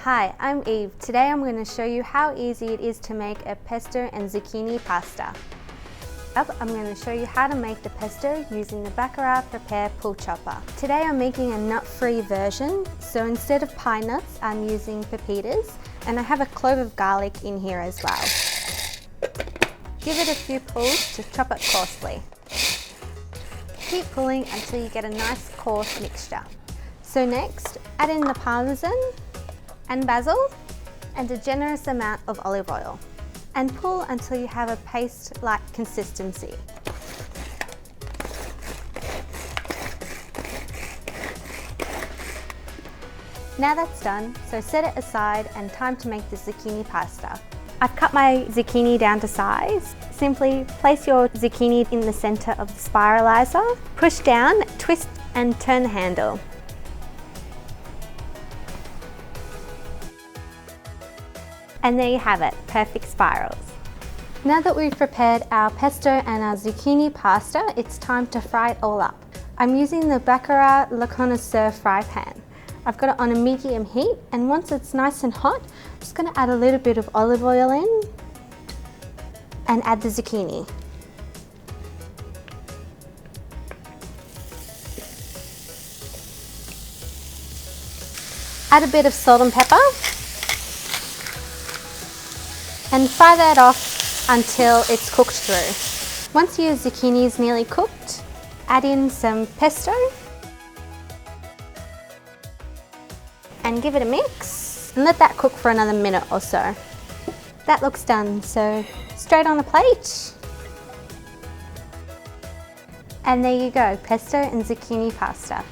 Hi, I'm Eve. Today I'm going to show you how easy it is to make a pesto and zucchini pasta. Up, I'm going to show you how to make the pesto using the Baccarat Prepare pull chopper. Today I'm making a nut-free version, so instead of pine nuts I'm using pepitas, and I have a clove of garlic in here as well. Give it a few pulls to chop it coarsely. Keep pulling until you get a nice coarse mixture. So next, add in the parmesan and basil and a generous amount of olive oil and pull until you have a paste-like consistency. Now that's done, so set it aside and time to make the zucchini pasta. I've cut my zucchini down to size. Simply place your zucchini in the center of the spiralizer, push down, twist and turn the handle. And there you have it, perfect spirals. Now that we've prepared our pesto and our zucchini pasta, it's time to fry it all up. I'm using the Baccarat Le Connoisseur fry pan. I've got it on a medium heat, and once it's nice and hot, I'm just going to add a little bit of olive oil in and add the zucchini. Add a bit of salt and pepper and fry that off until it's cooked through. Once your zucchini is nearly cooked, add in some pesto and give it a mix and let that cook for another minute or so. That looks done, so straight on the plate. And there you go, pesto and zucchini pasta.